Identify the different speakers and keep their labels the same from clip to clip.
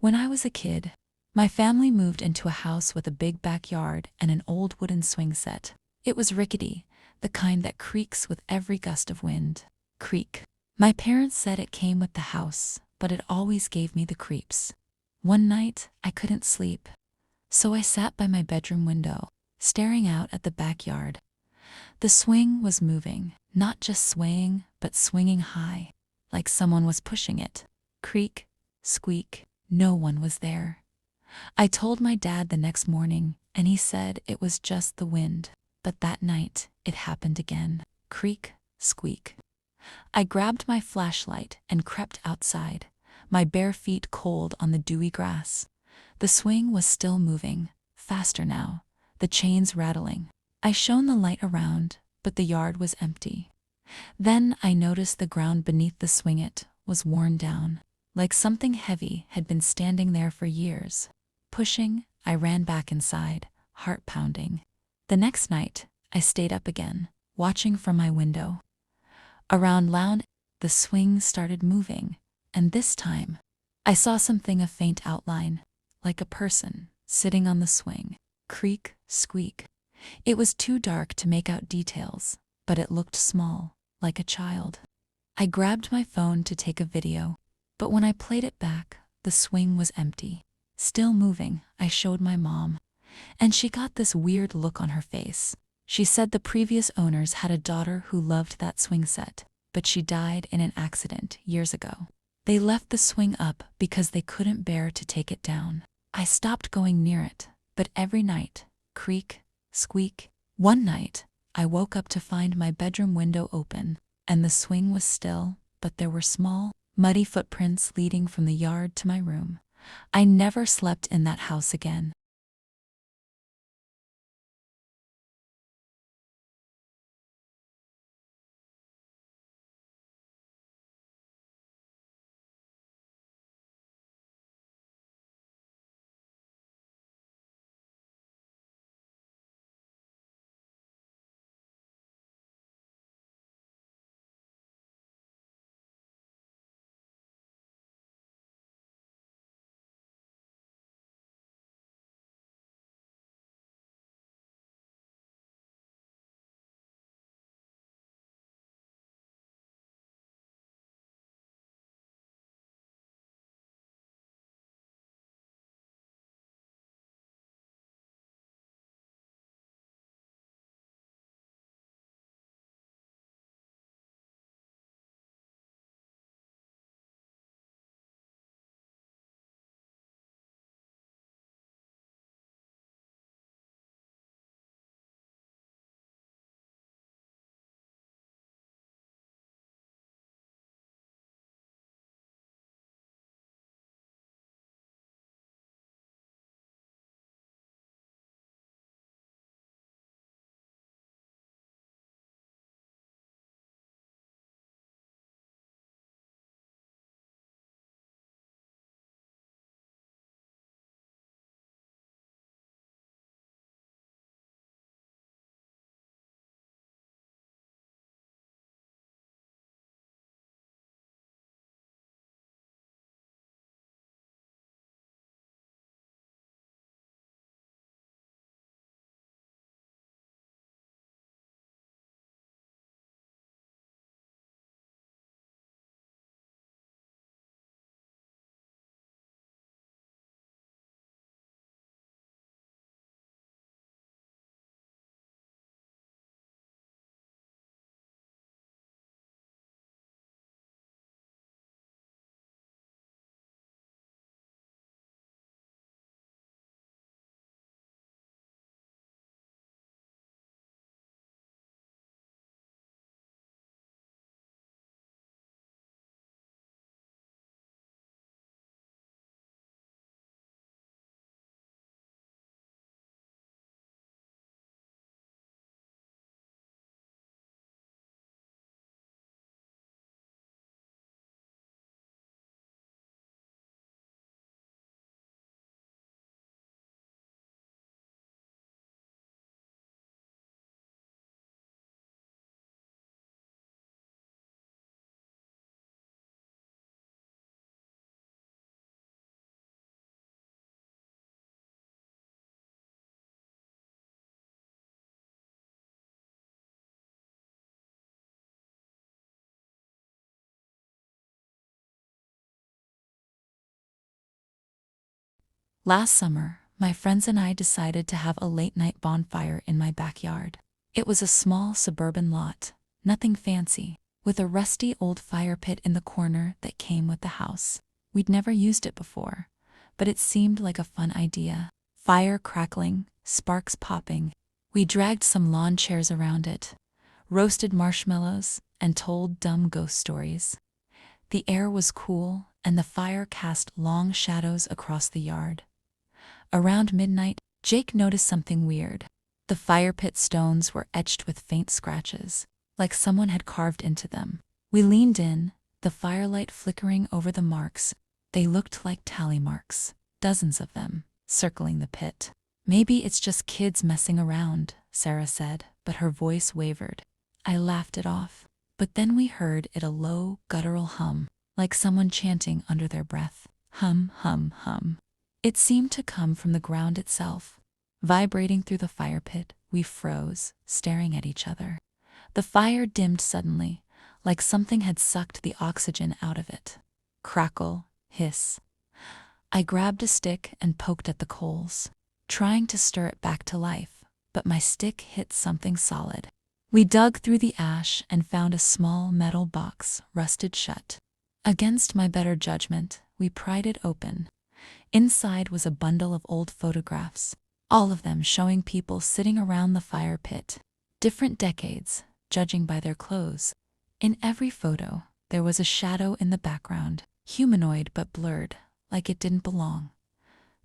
Speaker 1: When I was a kid, my family moved into a house with a big backyard and an old wooden swing set. It was rickety, the kind that creaks with every gust of wind. Creak. My parents said it came with the house, but it always gave me the creeps. One night, I couldn't sleep, so I sat by my bedroom window, staring out at the backyard. The swing was moving, not just swaying, but swinging high, like someone was pushing it. Creak, squeak, no one was there. I told my dad the next morning, and he said it was just the wind. But that night, it happened again. Creak, squeak. I grabbed my flashlight and crept outside, my bare feet cold on the dewy grass. The swing was still moving, faster now, the chains rattling. I shone the light around, but the yard was empty. Then I noticed the ground beneath the swing-it was worn down, like something heavy had been standing there for years. Pushing, I ran back inside, heart pounding. The next night, I stayed up again, watching from my window. Around loud, the swing started moving, and this time, I saw something, a faint outline, like a person sitting on the swing. Creak, squeak. It was too dark to make out details, but it looked small, like a child. I grabbed my phone to take a video, but when I played it back, the swing was empty. Still moving, I showed my mom, and she got this weird look on her face. She said the previous owners had a daughter who loved that swing set, but she died in an accident years ago. They left the swing up because they couldn't bear to take it down. I stopped going near it, but every night, creak, squeak. One night, I woke up to find my bedroom window open, and the swing was still, but there were small, muddy footprints leading from the yard to my room. I never slept in that house again. Last summer, my friends and I decided to have a late-night bonfire in my backyard. It was a small suburban lot, nothing fancy, with a rusty old fire pit in the corner that came with the house. We'd never used it before, but it seemed like a fun idea. Fire crackling, sparks popping. We dragged some lawn chairs around it, roasted marshmallows, and told dumb ghost stories. The air was cool, and the fire cast long shadows across the yard. Around midnight, Jake noticed something weird. The fire pit stones were etched with faint scratches, like someone had carved into them. We leaned in, the firelight flickering over the marks. They looked like tally marks, dozens of them, circling the pit. Maybe it's just kids messing around, Sarah said, but her voice wavered. I laughed it off. But then we heard it, a low, guttural hum, like someone chanting under their breath. Hum, hum, hum. It seemed to come from the ground itself. Vibrating through the fire pit, we froze, staring at each other. The fire dimmed suddenly, like something had sucked the oxygen out of it. Crackle, hiss. I grabbed a stick and poked at the coals, trying to stir it back to life, but my stick hit something solid. We dug through the ash and found a small metal box, rusted shut. Against my better judgment, we pried it open. Inside was a bundle of old photographs, all of them showing people sitting around the fire pit. Different decades, judging by their clothes. In every photo, there was a shadow in the background, humanoid but blurred, like it didn't belong.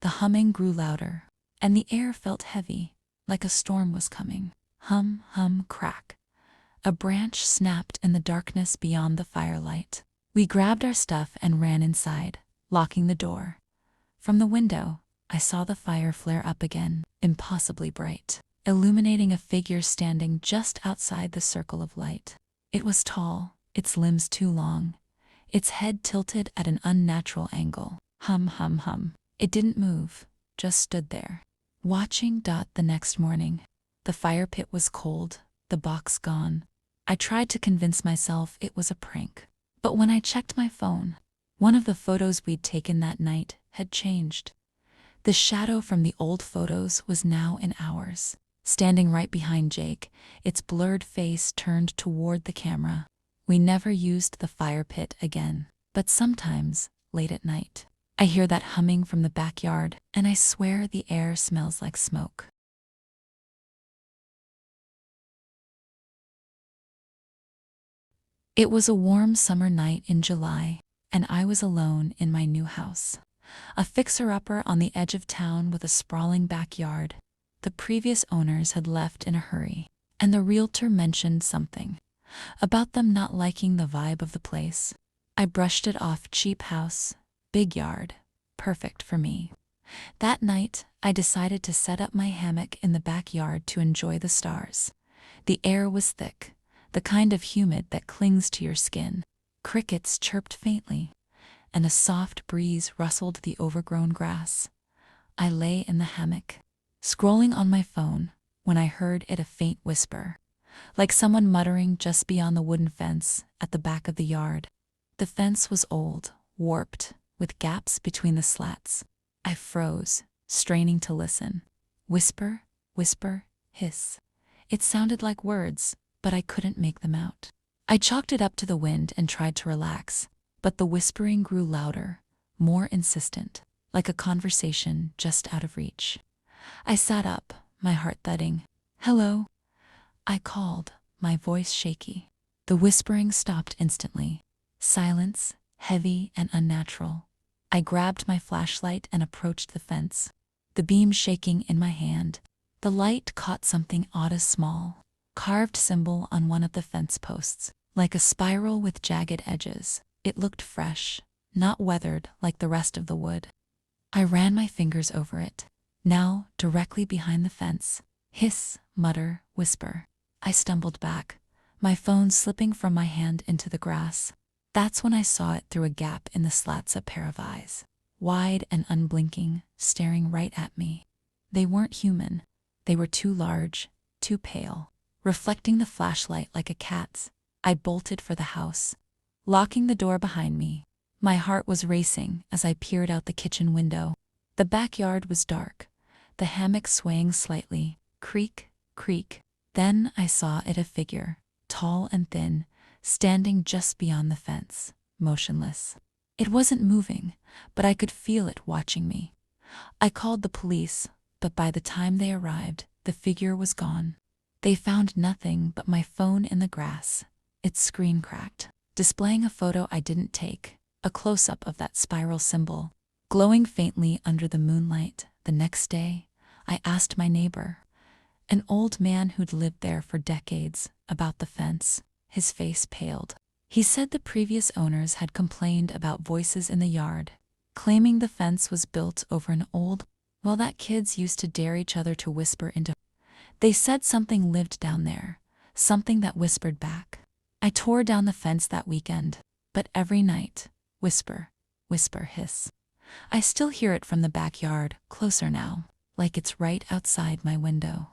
Speaker 1: The humming grew louder, and the air felt heavy, like a storm was coming. Hum, hum, crack. A branch snapped in the darkness beyond the firelight. We grabbed our stuff and ran inside, locking the door. From the window, I saw the fire flare up again, impossibly bright, illuminating a figure standing just outside the circle of light. It was tall, its limbs too long, its head tilted at an unnatural angle. Hum, hum, hum. It didn't move, just stood there. Watching. The next morning, the fire pit was cold, the box gone. I tried to convince myself it was a prank. But when I checked my phone, one of the photos we'd taken that night had changed. The shadow from the old photos was now in ours, standing right behind Jake, its blurred face turned toward the camera. We never used the fire pit again. But sometimes, late at night, I hear that humming from the backyard, and I swear the air smells like smoke. It was a warm summer night in July, and I was alone in my new house. A fixer-upper on the edge of town with a sprawling backyard. The previous owners had left in a hurry, and the realtor mentioned something about them not liking the vibe of the place. I brushed it off. Cheap house, big yard, perfect for me. That night, I decided to set up my hammock in the backyard to enjoy the stars. The air was thick, the kind of humid that clings to your skin. Crickets chirped faintly, and a soft breeze rustled the overgrown grass. I lay in the hammock, scrolling on my phone, when I heard it, a faint whisper, like someone muttering just beyond the wooden fence at the back of the yard. The fence was old, warped, with gaps between the slats. I froze, straining to listen. Whisper, whisper, hiss. It sounded like words, but I couldn't make them out. I chalked it up to the wind and tried to relax, but the whispering grew louder, more insistent, like a conversation just out of reach. I sat up, my heart thudding. Hello? I called, my voice shaky. The whispering stopped instantly. Silence, heavy and unnatural. I grabbed my flashlight and approached the fence, the beam shaking in my hand. The light caught something odd, a small, carved symbol on one of the fence posts, like a spiral with jagged edges. It looked fresh, not weathered like the rest of the wood. I ran my fingers over it. Now, directly behind the fence. Hiss, mutter, whisper. I stumbled back, my phone slipping from my hand into the grass. That's when I saw it through a gap in the slats, a pair of eyes, wide and unblinking, staring right at me. They weren't human. They were too large, too pale, reflecting the flashlight like a cat's. I bolted for the house, locking the door behind me. My heart was racing as I peered out the kitchen window. The backyard was dark, the hammock swaying slightly, creak, creak. Then I saw it, a figure, tall and thin, standing just beyond the fence, motionless. It wasn't moving, but I could feel it watching me. I called the police, but by the time they arrived, the figure was gone. They found nothing but my phone in the grass, its screen cracked, displaying a photo I didn't take, a close-up of that spiral symbol, glowing faintly under the moonlight. The next day, I asked my neighbor, an old man who'd lived there for decades, about the fence. His face paled. He said the previous owners had complained about voices in the yard, claiming the fence was built over an old well that kids used to dare each other to whisper into. They said something lived down there, something that whispered back. I tore down the fence that weekend, but every night, whisper, whisper, hiss. I still hear it from the backyard, closer now, like it's right outside my window.